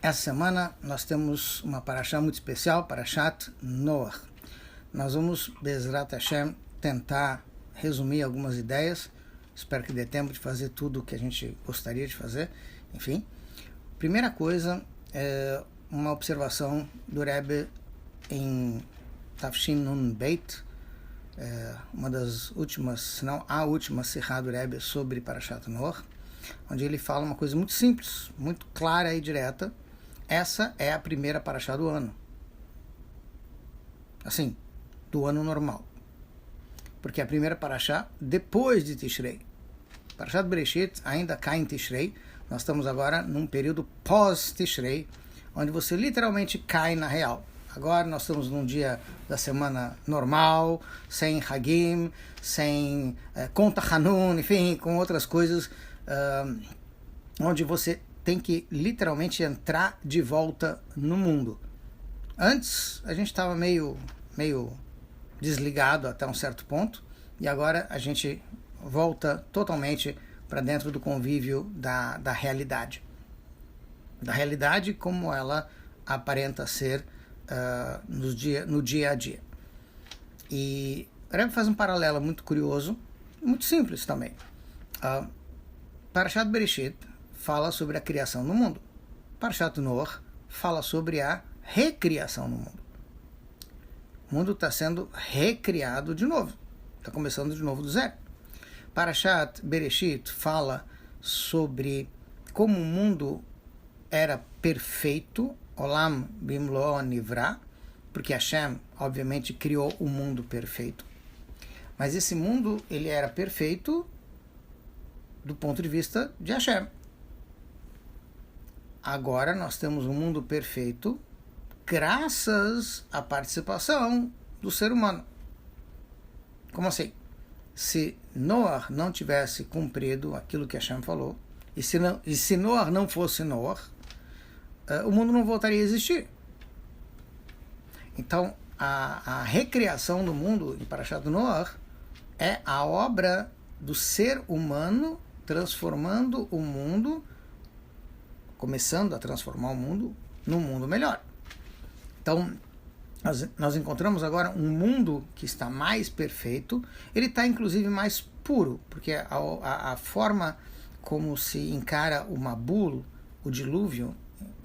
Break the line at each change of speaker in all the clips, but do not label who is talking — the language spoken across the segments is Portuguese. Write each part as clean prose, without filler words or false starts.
Essa semana nós temos uma parashá muito especial, Parashat Noach. Nós vamos, Bezrat Hashem, tentar resumir algumas ideias. Espero que dê tempo de fazer tudo o que a gente gostaria de fazer. Enfim, primeira coisa é uma observação do Rebbe em Tafshin Nun Beit, uma das últimas, se não a última Sihá do Rebbe sobre Parashat Noach, onde ele fala uma coisa muito simples, muito clara e direta. Essa é a primeira parashá do ano. Assim, do ano normal. Porque a primeira parashá depois de Tishrei. Parashat Bereshit ainda cai em Tishrei. Nós estamos agora num período pós-Tishrei, onde você literalmente cai na real. Agora nós estamos num dia da semana normal, sem Hagim, sem conta Hanun, enfim, com outras coisas, onde você tem que literalmente entrar de volta no mundo. Antes a gente estava meio desligado até um certo ponto, e agora a gente volta totalmente para dentro do convívio da realidade. Da realidade como ela aparenta ser no dia a dia. E o Rebbe faz um paralelo muito curioso, muito simples também. Parashat Bereshit fala sobre a criação do mundo. Parashat Noach fala sobre a recriação no mundo. O mundo está sendo recriado de novo. Está começando de novo do zero. Parashat Bereshit fala sobre como o mundo era perfeito, Olam Bimlo Nivra, porque Hashem, obviamente, criou o mundo perfeito. Mas esse mundo, ele era perfeito do ponto de vista de Hashem. Agora nós temos um mundo perfeito graças à participação do ser humano. Como assim? Se Noach não tivesse cumprido aquilo que Hashem falou, e se Noach não fosse Noach, o mundo não voltaria a existir. Então, a recriação do mundo em Parashat Noach é a obra do ser humano transformando o mundo, começando a transformar o mundo num mundo melhor. Então, nós encontramos agora um mundo que está mais perfeito, ele está inclusive mais puro, porque a forma como se encara o Mabul, o dilúvio,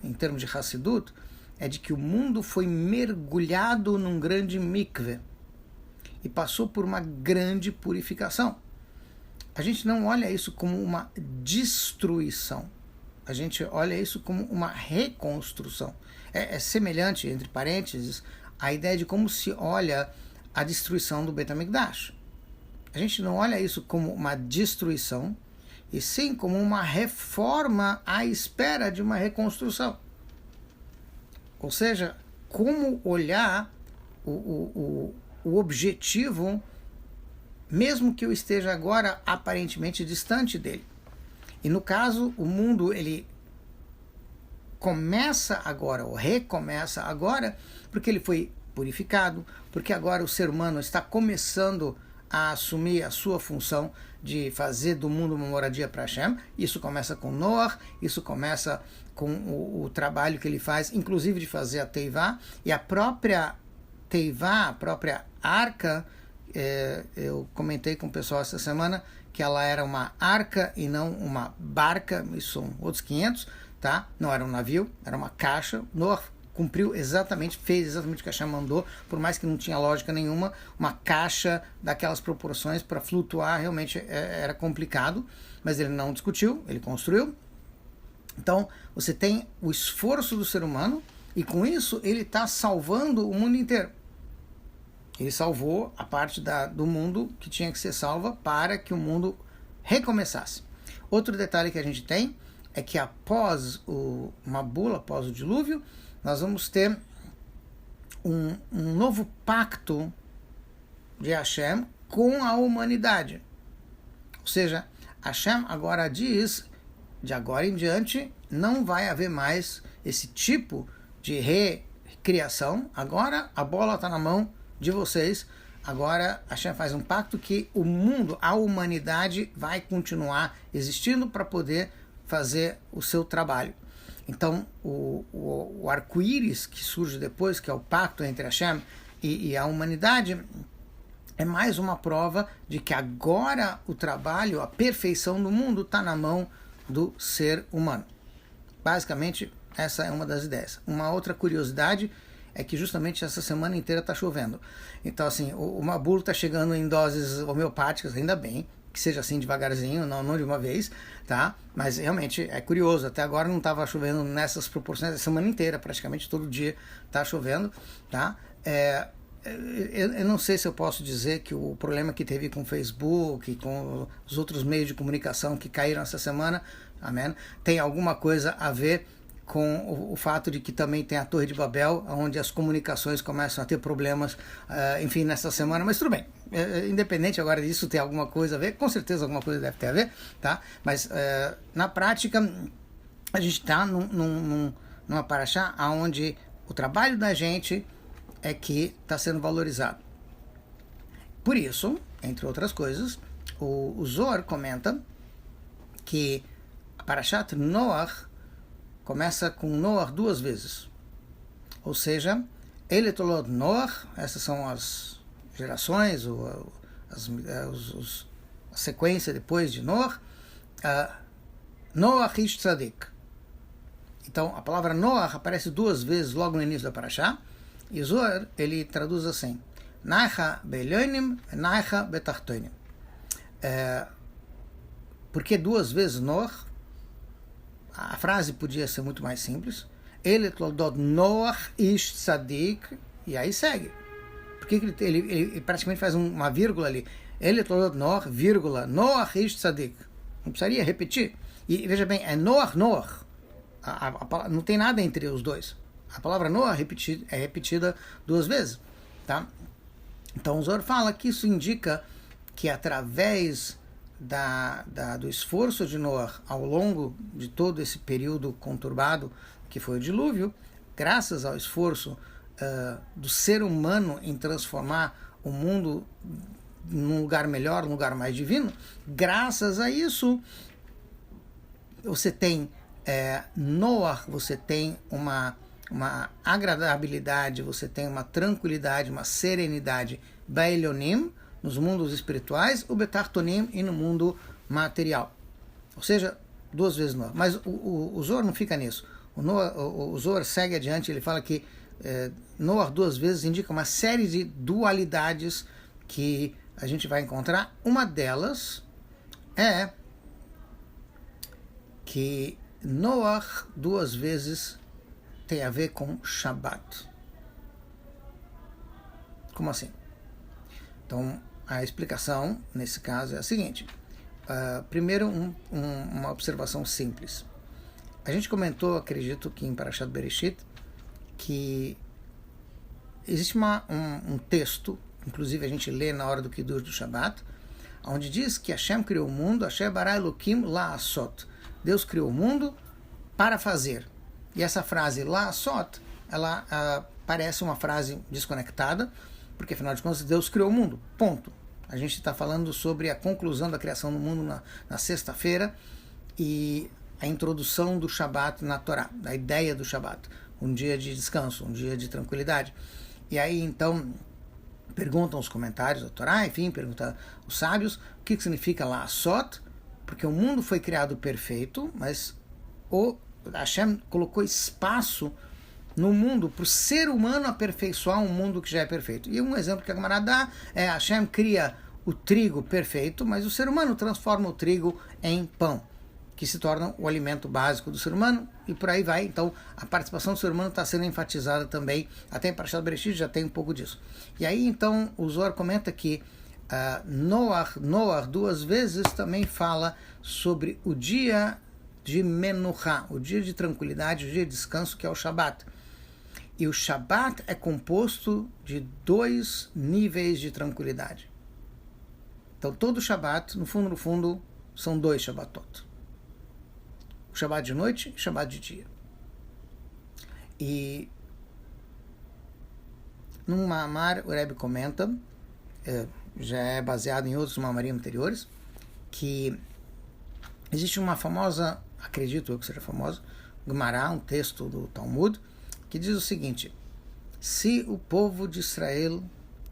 em termos de Hassidut, é de que o mundo foi mergulhado num grande mikveh e passou por uma grande purificação. A gente não olha isso como uma destruição. A gente olha isso como uma reconstrução. É semelhante, entre parênteses, à ideia de como se olha a destruição do Beit HaMikdash. A gente não olha isso como uma destruição, e sim como uma reforma à espera de uma reconstrução. Ou seja, como olhar o objetivo, mesmo que eu esteja agora aparentemente distante dele. E no caso, o mundo ele começa agora, ou recomeça agora, porque ele foi purificado, porque agora o ser humano está começando a assumir a sua função de fazer do mundo uma moradia para Hashem. Isso começa com Noach, isso começa com o trabalho que ele faz, inclusive de fazer a Teivá, e a própria Teivá, a própria arca, eu comentei com o pessoal essa semana que ela era uma arca e não uma barca, isso são outros 500, tá? Não era um navio, era uma caixa. Noah cumpriu exatamente, fez exatamente o que a Hashem mandou, por mais que não tinha lógica nenhuma, uma caixa daquelas proporções para flutuar realmente era complicado, mas ele não discutiu, ele construiu. Então, você tem o esforço do ser humano e com isso ele está salvando o mundo inteiro. Ele salvou a parte do mundo que tinha que ser salva para que o mundo recomeçasse. Outro detalhe que a gente tem é que após o Mabul, após o dilúvio, nós vamos ter um novo pacto de Hashem com a humanidade. Ou seja, Hashem agora diz, de agora em diante, não vai haver mais esse tipo de recriação. Agora a bola está na mão de vocês. Agora Hashem faz um pacto que o mundo, a humanidade vai continuar existindo para poder fazer o seu trabalho. Então, o arco-íris que surge depois, que é o pacto entre Hashem e a humanidade, é mais uma prova de que agora o trabalho, a perfeição do mundo está na mão do ser humano. Basicamente, essa é uma das ideias. Uma outra curiosidade é que justamente essa semana inteira está chovendo. Então, assim, o Mabul está chegando em doses homeopáticas, ainda bem, que seja assim devagarzinho, não de uma vez, tá? Mas realmente é curioso, até agora não estava chovendo nessas proporções, a semana inteira, praticamente todo dia está chovendo, tá? Eu não sei se eu posso dizer que o problema que teve com o Facebook e com os outros meios de comunicação que caíram essa semana, amém, tem alguma coisa a ver com o fato de que também tem a Torre de Babel, onde as comunicações começam a ter problemas, enfim, nessa semana, mas tudo bem. Independente agora disso ter alguma coisa a ver, com certeza alguma coisa deve ter a ver, tá? Mas na prática, a gente está numa paraxá onde o trabalho da gente é que está sendo valorizado. Por isso, entre outras coisas, o Zohar comenta que a Parashat Noach começa com Noach duas vezes. Ou seja, Ele Tolot Noach, essas são as gerações, a sequência depois de Noach, Noach Ish Tzadik. Então, a palavra Noach aparece duas vezes logo no início da Parashá, e Zohar, ele traduz assim, Naicha Beilhonim, Naicha Betachtonim. Por que duas vezes Noach? A frase podia ser muito mais simples. Ele Toldot Noach Ish Tzadik, e aí segue. Por que ele praticamente faz uma vírgula ali? Ele Toldot Noach, vírgula, Noach Ish Tzadik. Não precisaria repetir. E veja bem, é Noach, Noach. Não tem nada entre os dois. A palavra Noah é repetida duas vezes, tá? Então o Zohar fala que isso indica que através do esforço de Noah ao longo de todo esse período conturbado que foi o dilúvio, graças ao esforço do ser humano em transformar o mundo num lugar melhor, num lugar mais divino, graças a isso você tem Noah, você tem uma agradabilidade, você tem uma tranquilidade, uma serenidade Bailhonim, nos mundos espirituais, o Betartonim e no mundo material. Ou seja, duas vezes Noah. Mas o Zohar não fica nisso. O Zohar segue adiante, ele fala que Noah duas vezes indica uma série de dualidades que a gente vai encontrar. Uma delas é que Noah duas vezes tem a ver com Shabbat. Como assim? Então, a explicação, nesse caso, é a seguinte. Primeiro, uma observação simples. A gente comentou, acredito que em Parashat Bereshit, que existe um texto, inclusive a gente lê na hora do Kiddush do Shabbat, onde diz que Hashem criou o mundo, Hashem bara Elokim la'asot. Deus criou o mundo para fazer. E essa frase la'asot, ela parece uma frase desconectada, porque afinal de contas Deus criou o mundo, ponto. A gente está falando sobre a conclusão da criação do mundo na sexta-feira e a introdução do Shabat na Torá, da ideia do Shabat, um dia de descanso, um dia de tranquilidade. E aí então perguntam os comentários da Torá, enfim, perguntam os sábios o que significa la'asot, porque o mundo foi criado perfeito, mas o Hashem colocou espaço no mundo para o ser humano aperfeiçoar um mundo que já é perfeito. E um exemplo que a Gemara dá é Hashem cria o trigo perfeito, mas o ser humano transforma o trigo em pão, que se torna o alimento básico do ser humano, e por aí vai. Então a participação do ser humano está sendo enfatizada também, até em Parashat Bereshit já tem um pouco disso. E aí então o Zohar comenta que Noah duas vezes também fala sobre o dia de Menuchá, o dia de tranquilidade, o dia de descanso, que é o Shabat. E o Shabat é composto de dois níveis de tranquilidade. Então todo Shabat, no fundo, são dois Shabatot. O Shabat de noite e o Shabat de dia. E num Mamar, o Rebbe comenta, já é baseado em outros Mamarim anteriores, que existe uma famosa, acredito eu que seja famosa, Gemara, um texto do Talmud, que diz o seguinte: se o povo de Israel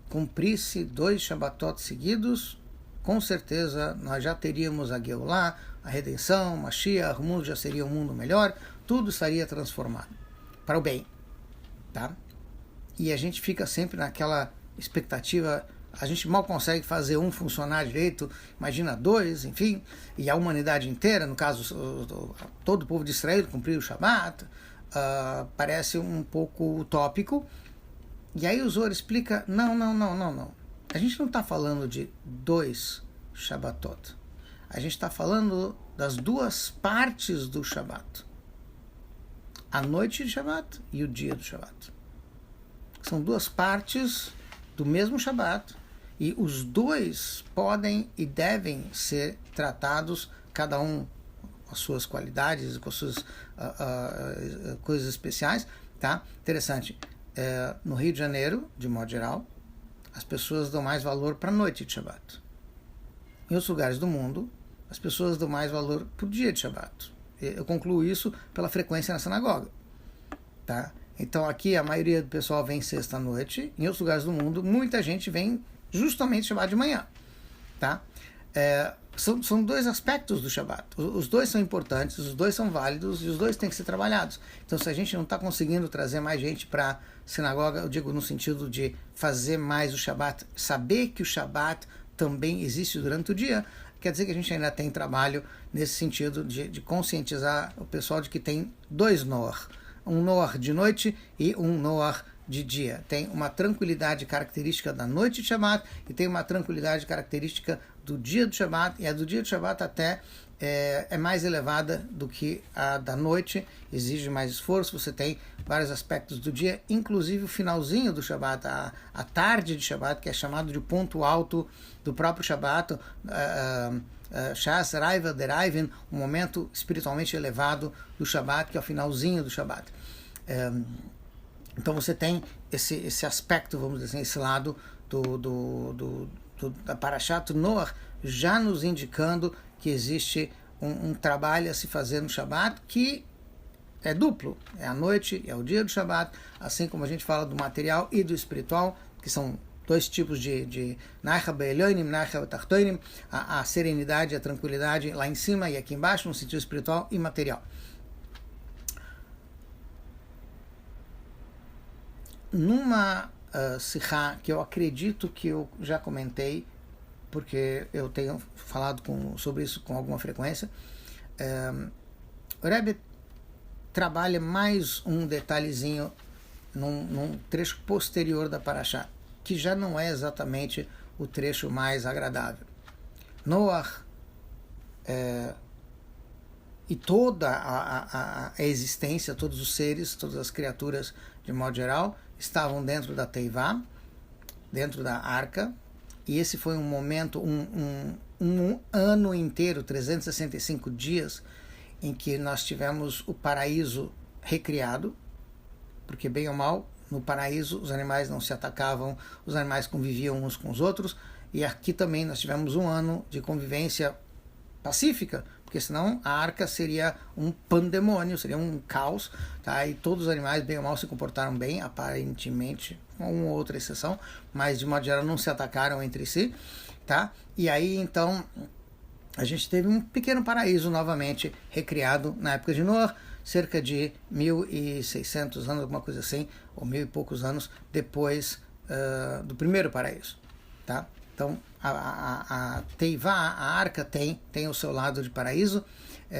cumprisse 2 Shabbatot seguidos, com certeza nós já teríamos a Geulah, a redenção, Mashiach, o mundo já seria um mundo melhor, tudo estaria transformado para o bem, tá? E a gente fica sempre naquela expectativa, a gente mal consegue fazer um funcionar direito, imagina 2, enfim, e a humanidade inteira, no caso, todo o povo de Israel cumprir o Shabat, parece um pouco utópico. E aí o Zohar explica, não. A gente não está falando de 2 Shabbatot. A gente está falando das 2 partes do Shabat. A noite de Shabat e o dia do Shabat. São 2 partes do mesmo Shabat. E os 2 podem e devem ser tratados, cada um com as suas qualidades, com as suas coisas especiais. Tá? Interessante. No Rio de Janeiro, de modo geral, as pessoas dão mais valor para a noite de Shabat. Em outros lugares do mundo, as pessoas dão mais valor para o dia de Shabat. Eu concluo isso pela frequência na sinagoga. Tá? Então aqui a maioria do pessoal vem sexta-noite. Em outros lugares do mundo, muita gente vem justamente Shabat de manhã. Tá? São 2 aspectos do Shabat. Os 2 são importantes, os 2 são válidos e os 2 têm que ser trabalhados. Então, se a gente não está conseguindo trazer mais gente para a sinagoga, eu digo no sentido de fazer mais o Shabat, saber que o Shabat também existe durante o dia, quer dizer que a gente ainda tem trabalho nesse sentido de conscientizar o pessoal de que tem 2 Noar. Um Noar de noite e um Noar de dia. Tem uma tranquilidade característica da noite de Shabat e tem uma tranquilidade característica do dia do Shabat, e a do dia do Shabat até é mais elevada do que a da noite, exige mais esforço, você tem vários aspectos do dia, inclusive o finalzinho do Shabat, a tarde de Shabat, que é chamado de ponto alto do próprio Shabat, Shas Raiva Deraivin, um momento espiritualmente elevado do Shabat, que é o finalzinho do Shabat. Então você tem esse aspecto, vamos dizer assim, esse lado da Parashat Noach, já nos indicando que existe um trabalho a se fazer no Shabat que é duplo, é a noite e é o dia do Shabat, assim como a gente fala do material e do espiritual, que são 2 tipos de Naicha Be'elyonim, Naicha Be'tachtonim, a serenidade, a tranquilidade lá em cima e aqui embaixo, no sentido espiritual e material. Numa Sihá, que eu acredito que eu já comentei, porque eu tenho falado sobre isso com alguma frequência, o Rebbe trabalha mais um detalhezinho num trecho posterior da Parashá, que já não é exatamente o trecho mais agradável. Noach e toda a existência, todos os seres, todas as criaturas, de modo geral, estavam dentro da Teivá, dentro da arca, e esse foi um momento, um ano inteiro, 365 dias, em que nós tivemos o paraíso recriado, porque bem ou mal, no paraíso os animais não se atacavam, os animais conviviam uns com os outros, e aqui também nós tivemos um ano de convivência pacífica, porque senão a arca seria um pandemônio, seria um caos, tá? E todos os animais, bem ou mal, se comportaram bem, aparentemente, com uma ou outra exceção, mas de modo geral não se atacaram entre si, tá? E aí, então, a gente teve um pequeno paraíso novamente recriado na época de Noé, cerca de 1.600 anos, alguma coisa assim, ou 1.000 e poucos anos depois do primeiro paraíso, tá? Então, a Teivá, a arca, tem o seu lado de paraíso.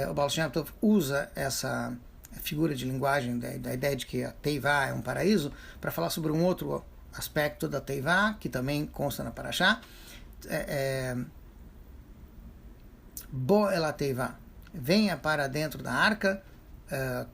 O Baal Shem Tov usa essa figura de linguagem da ideia de que a Teivá é um paraíso para falar sobre um outro aspecto da Teivá, que também consta na Parashá. Bo el Teivá, venha para dentro da arca,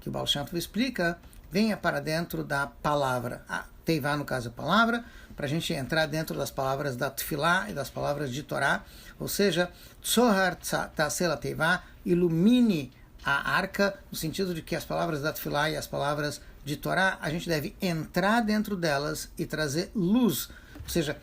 que o Baal Shem Tov explica, venha para dentro da palavra. A Teivá, no caso, é a palavra, para a gente entrar dentro das palavras da Tfilá e das palavras de Torá, ou seja, Tzohar Tasela Teivá, ilumine a arca, no sentido de que as palavras da Tfilá e as palavras de Torá, a gente deve entrar dentro delas e trazer luz, ou seja,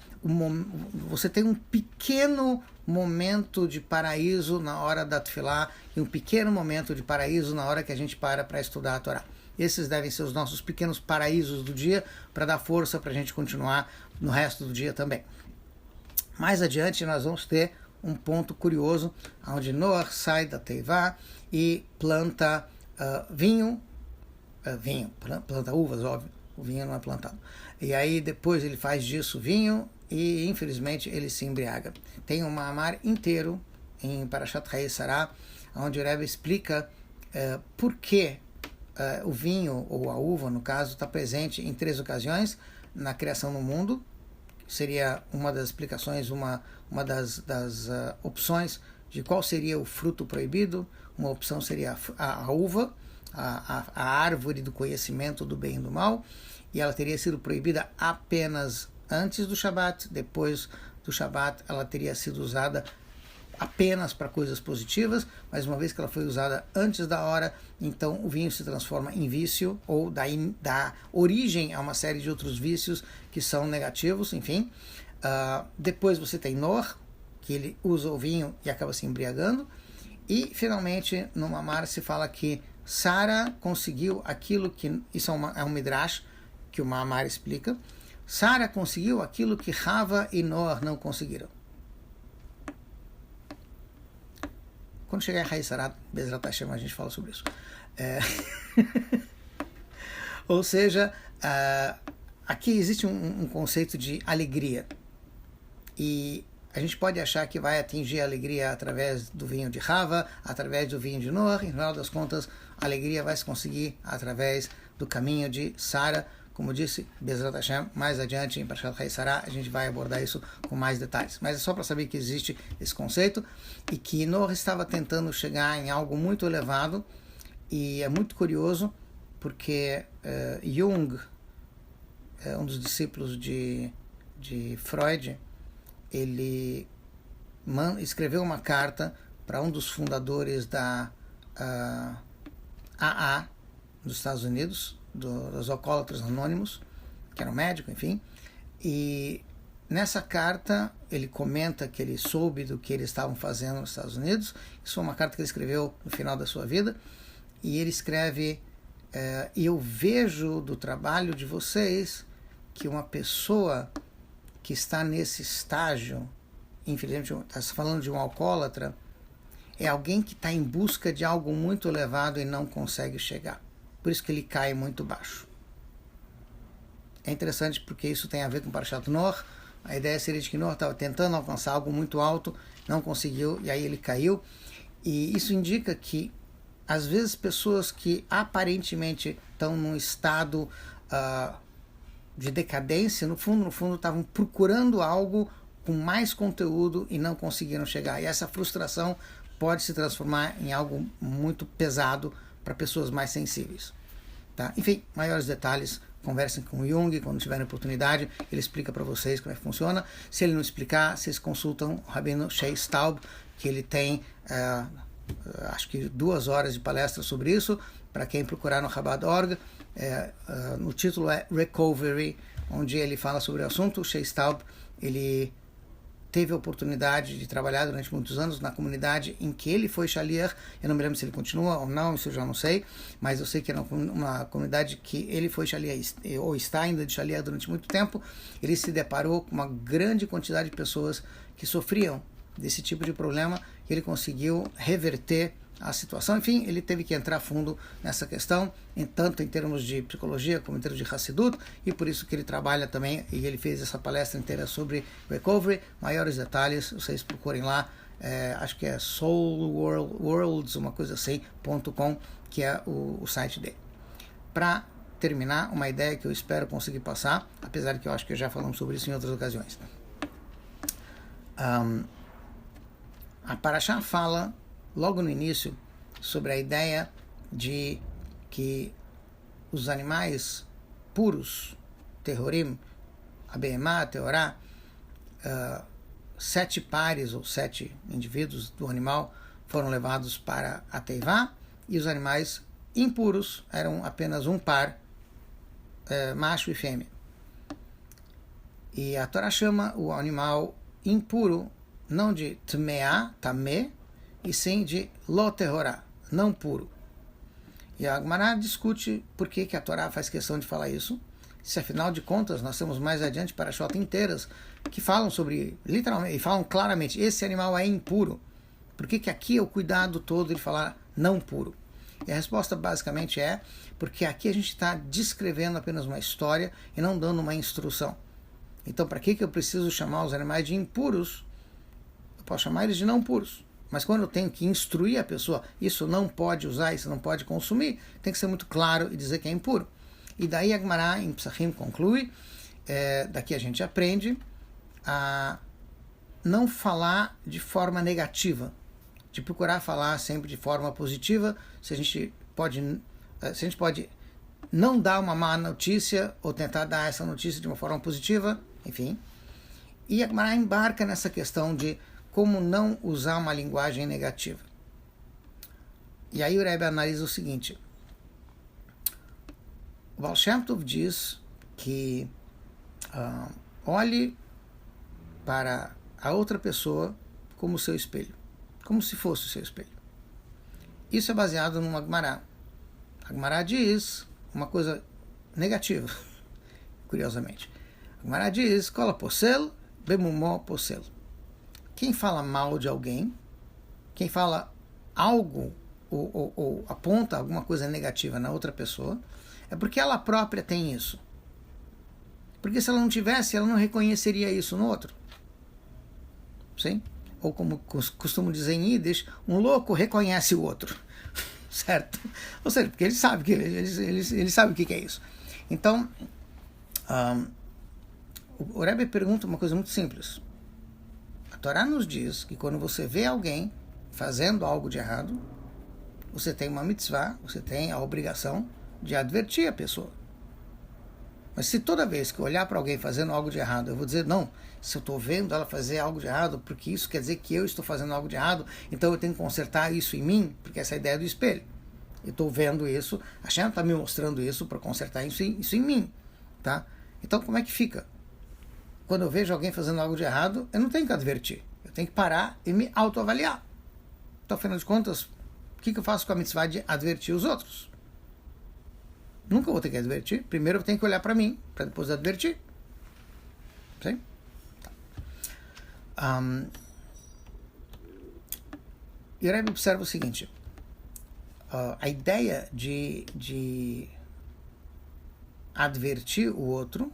você tem um pequeno momento de paraíso na hora da Tefilá e um pequeno momento de paraíso na hora que a gente para estudar a Torá. Esses devem ser os nossos pequenos paraísos do dia para dar força para a gente continuar no resto do dia também. Mais adiante nós vamos ter um ponto curioso, onde Noah sai da Teivá e planta vinho, planta uvas, óbvio, o vinho não é plantado. E aí depois ele faz disso vinho e infelizmente ele se embriaga. Tem um Maamar inteiro em Parashat Chayei Sarah, onde o Rebbe explica por que o vinho, ou a uva no caso, está presente em 3 ocasiões na criação do mundo. Seria uma das explicações, uma das opções de qual seria o fruto proibido. Uma opção seria a uva, a árvore do conhecimento do bem e do mal, e ela teria sido proibida apenas antes do Shabat. Depois do Shabat ela teria sido usada apenas para coisas positivas, mas uma vez que ela foi usada antes da hora, então o vinho se transforma em vício, ou dá origem a uma série de outros vícios que são negativos, enfim. Depois você tem Noah, que ele usa o vinho e acaba se embriagando, e finalmente no Mamar se fala que Sara conseguiu aquilo que, isso é um midrash que o Mamar explica, Sara conseguiu aquilo que Rava e Noah não conseguiram. Quando chegar em Chayei Sarah, Bezrat Hashem, a gente fala sobre isso. Ou seja, aqui existe um conceito de alegria. E a gente pode achar que vai atingir a alegria através do vinho de Rava, através do vinho de Noah. Em final das contas, a alegria vai se conseguir através do caminho de Sara. Como disse, Bezrat Hashem, mais adiante em Parashat Chayei Sarah, a gente vai abordar isso com mais detalhes. Mas é só para saber que existe esse conceito e que Noah estava tentando chegar em algo muito elevado, e é muito curioso porque Jung, um dos discípulos de Freud, ele escreveu uma carta para um dos fundadores da AA dos Estados Unidos, dos Alcoólatras Anônimos, que era um médico, enfim, e nessa carta ele comenta que ele soube do que eles estavam fazendo nos Estados Unidos. Isso foi uma carta que ele escreveu no final da sua vida, e ele escreve: e eu vejo do trabalho de vocês que uma pessoa que está nesse estágio, infelizmente está falando de um alcoólatra, é alguém que está em busca de algo muito elevado e não consegue chegar. Por isso que ele cai muito baixo. É interessante porque isso tem a ver com Parashat Noah. A ideia seria de que Noah estava tentando alcançar algo muito alto, não conseguiu, e aí ele caiu. E isso indica que, às vezes, pessoas que aparentemente estão num estado de decadência, no fundo, estavam procurando algo com mais conteúdo e não conseguiram chegar. E essa frustração pode se transformar em algo muito pesado para pessoas mais sensíveis. Tá? Enfim, maiores detalhes, conversem com o Jung quando tiverem oportunidade, ele explica para vocês como é que funciona. Se ele não explicar, vocês consultam o Rabino Shea Staub, que ele tem acho que 2 horas de palestra sobre isso, para quem procurar no Chabad.org. No título é Recovery, onde ele fala sobre o assunto. O Shea Staub, ele teve a oportunidade de trabalhar durante muitos anos na comunidade em que ele foi shaliach. Eu não me lembro se ele continua ou não, isso eu já não sei, mas eu sei que é uma comunidade que ele foi shaliach, ou está ainda de shaliach durante muito tempo. Ele se deparou com uma grande quantidade de pessoas que sofriam desse tipo de problema, e ele conseguiu reverter a situação. Enfim, ele teve que entrar fundo nessa questão, tanto em termos de psicologia como em termos de Hassidut, e por isso que ele trabalha também, e ele fez essa palestra inteira sobre recovery. Maiores detalhes, vocês procurem lá, acho que é soulworlds, uma coisa assim, .com, que é o site dele. Para terminar, uma ideia que eu espero conseguir passar, apesar de que eu acho que já falamos sobre isso em outras ocasiões. A Parashá fala logo no início sobre a ideia de que os animais puros, Tehorim, a Behemá, a Teorá, 7 pares ou 7 indivíduos do animal foram levados para a Teivá, e os animais impuros eram apenas um par, macho e fêmea. E a Torá chama o animal impuro não de tmeá, tamé, e sim de lo terorá, não puro. E a Agmará discute por que a Torá faz questão de falar isso, se afinal de contas nós temos mais adiante parashot inteiras que falam sobre, literalmente, e falam claramente, esse animal é impuro. Por que aqui é o cuidado todo de falar não puro? E a resposta basicamente é porque aqui a gente está descrevendo apenas uma história e não dando uma instrução. Então, para que eu preciso chamar os animais de impuros? Eu posso chamar eles de não puros. Mas quando eu tenho que instruir a pessoa, isso não pode usar, isso não pode consumir, tem que ser muito claro e dizer que é impuro. E daí a Gemara em Psachim conclui, daqui a gente aprende a não falar de forma negativa, de procurar falar sempre de forma positiva, se a gente pode não dar uma má notícia ou tentar dar essa notícia de uma forma positiva, enfim. E a Gemara embarca nessa questão de como não usar uma linguagem negativa. E aí o Rebbe analisa o seguinte: o Baal Shem Tov diz que olhe para a outra pessoa como seu espelho, como se fosse o seu espelho. Isso é baseado numa Gemara. A Gemara diz uma coisa negativa, curiosamente. A Gemara diz, Kola posel, bemumó posel. Quem fala mal de alguém, quem fala algo ou aponta alguma coisa negativa na outra pessoa, é porque ela própria tem isso. Porque se ela não tivesse, ela não reconheceria isso no outro. Sim? Ou como costumo dizer em Yiddish, um louco reconhece o outro. Certo? Ou seja, porque ele sabe o que é isso. Então, o Rebbe pergunta uma coisa muito simples. A Torá nos diz que quando você vê alguém fazendo algo de errado, você tem uma mitzvah, você tem a obrigação de advertir a pessoa. Mas se toda vez que eu olhar para alguém fazendo algo de errado, eu vou dizer, não, se eu estou vendo ela fazer algo de errado, porque isso quer dizer que eu estou fazendo algo de errado, então eu tenho que consertar isso em mim, porque essa é a ideia do espelho. Eu estou vendo isso, a Hashem está me mostrando isso para consertar isso em mim. Tá? Então como é que fica? Quando eu vejo alguém fazendo algo de errado, eu não tenho que advertir. Eu tenho que parar e me autoavaliar. Então, afinal de contas, o que eu faço com a mitzvah de advertir os outros? Nunca vou ter que advertir. Primeiro eu tenho que olhar para mim, para depois advertir. Sim? Tá. E o Rebbe observa o seguinte. A ideia de advertir o outro,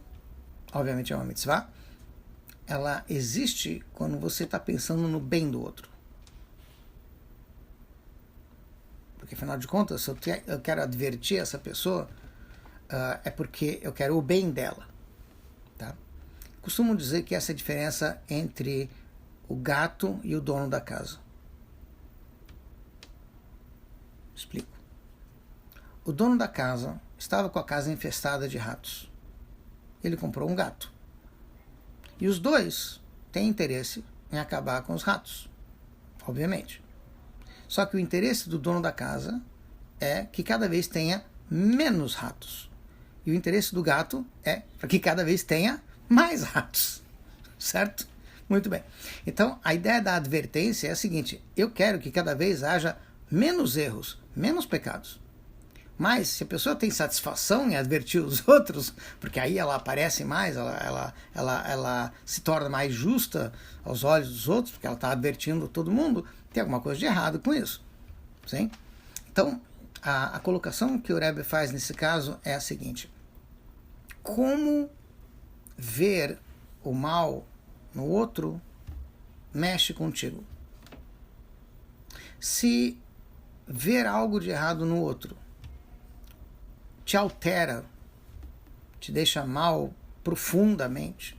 obviamente é uma mitzvah, ela existe quando você está pensando no bem do outro. Porque, afinal de contas, se eu quero advertir essa pessoa, é porque eu quero o bem dela. Tá? Costumo dizer que essa é a diferença entre o gato e o dono da casa. Explico. O dono da casa estava com a casa infestada de ratos. Ele comprou um gato. E os dois têm interesse em acabar com os ratos, obviamente. Só que o interesse do dono da casa é que cada vez tenha menos ratos. E o interesse do gato é para que cada vez tenha mais ratos. Certo? Muito bem. Então, a ideia da advertência é a seguinte: eu quero que cada vez haja menos erros, menos pecados. Mas se a pessoa tem satisfação em advertir os outros, porque aí ela aparece mais, ela se torna mais justa aos olhos dos outros, porque ela está advertindo todo mundo, tem alguma coisa de errado com isso. Sim? Então, a colocação que o Rebbe faz nesse caso é a seguinte: como ver o mal no outro mexe contigo? Se ver algo de errado no outro te altera, te deixa mal profundamente,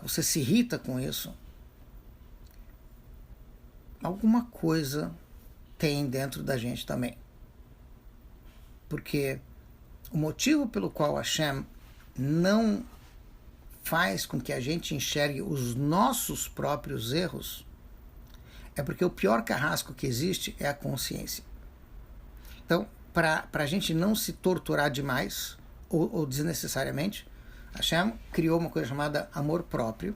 você se irrita com isso, alguma coisa tem dentro da gente também. Porque o motivo pelo qual Hashem não faz com que a gente enxergue os nossos próprios erros é porque o pior carrasco que existe é a consciência. Então, para a gente não se torturar demais ou desnecessariamente, Hashem criou uma coisa chamada amor próprio,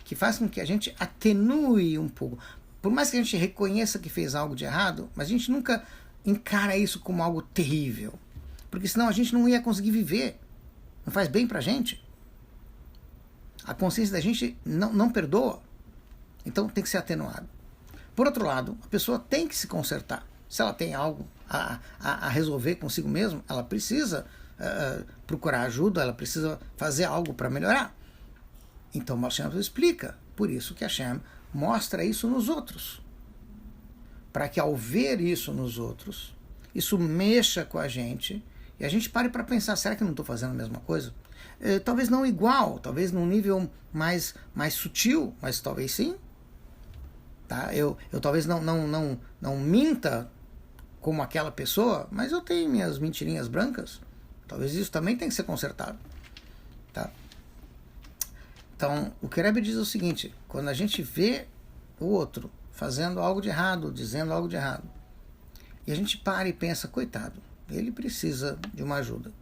que faz com que a gente atenue um pouco. Por mais que a gente reconheça que fez algo de errado, mas a gente nunca encara isso como algo terrível. Porque senão a gente não ia conseguir viver. Não faz bem pra gente. A consciência da gente não perdoa. Então tem que ser atenuado. Por outro lado, a pessoa tem que se consertar. Se ela tem algo a resolver consigo mesmo, ela precisa procurar ajuda, ela precisa fazer algo para melhorar. Então o Hashem explica. Por isso que Hashem mostra isso nos outros. Para que ao ver isso nos outros, isso mexa com a gente e a gente pare para pensar, será que eu não estou fazendo a mesma coisa? Talvez não igual, talvez num nível mais sutil, mas talvez sim. Tá? Eu talvez não minta como aquela pessoa, mas eu tenho minhas mentirinhas brancas. Talvez isso também tenha que ser consertado. Tá? Então, o que o Rebbe diz é o seguinte, quando a gente vê o outro fazendo algo de errado, dizendo algo de errado, e a gente para e pensa, coitado, ele precisa de uma ajuda.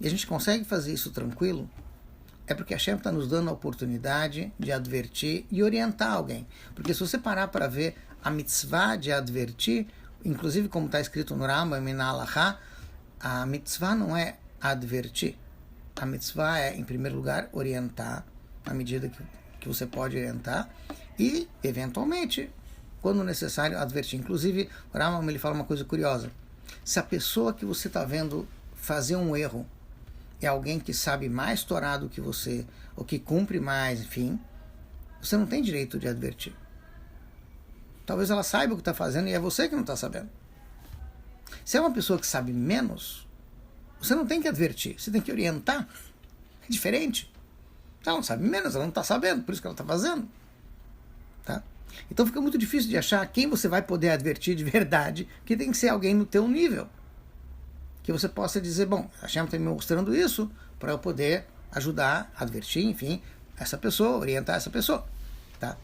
E a gente consegue fazer isso tranquilo, é porque a Hashem está nos dando a oportunidade de advertir e orientar alguém. Porque se você parar para ver a mitzvah de advertir, inclusive como está escrito no Rambam, na Halachá, a mitzvah não é advertir. A mitzvah é, em primeiro lugar, orientar, à medida que você pode orientar, e, eventualmente, quando necessário, advertir. Inclusive, o Rambam ele fala uma coisa curiosa. Se a pessoa que você está vendo fazer um erro é alguém que sabe mais Torá do que você, ou que cumpre mais, enfim, você não tem direito de advertir. Talvez ela saiba o que está fazendo e é você que não está sabendo. Se é uma pessoa que sabe menos, você não tem que advertir, você tem que orientar. É diferente. Ela não sabe menos, ela não está sabendo, por isso que ela está fazendo. Tá? Então fica muito difícil de achar quem você vai poder advertir de verdade, que tem que ser alguém no teu nível. Que você possa dizer, bom, a Hashem está me mostrando isso para eu poder ajudar, advertir, enfim, essa pessoa, orientar essa pessoa. Tá?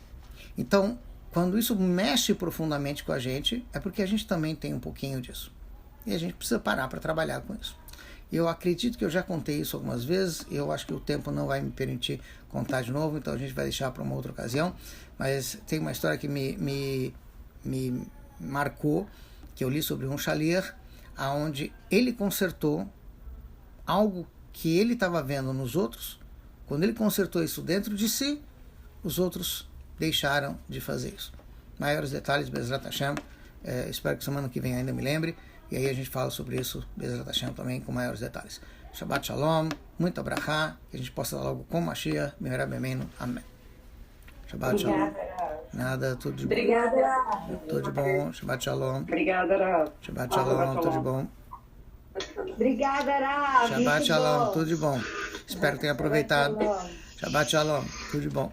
Então, quando isso mexe profundamente com a gente, é porque a gente também tem um pouquinho disso. E a gente precisa parar para trabalhar com isso. Eu acredito que eu já contei isso algumas vezes, eu acho que o tempo não vai me permitir contar de novo, então a gente vai deixar para uma outra ocasião, mas tem uma história que me marcou, que eu li sobre um shaliach, onde ele consertou algo que ele estava vendo nos outros. Quando ele consertou isso dentro de si, os outros deixaram de fazer isso. Maiores detalhes, Bezrat Hashem, espero que semana que vem ainda me lembre, e aí a gente fala sobre isso, Bezrat Hashem, também com maiores detalhes. Shabbat Shalom, muita brachá, que a gente possa dar logo com Mashiach, Meherá B'Yameinu, Amém. Shabbat Shalom. Nada, tudo de bom.
Obrigada, Rav.
Tudo de bom, Shabbat Shalom.
Obrigada, Rav.
Shabbat Shalom, tudo de bom.
Obrigada, Rav.
Shabbat Shalom, tudo de bom. Espero que tenha aproveitado. Shabbat Shalom, tudo de bom.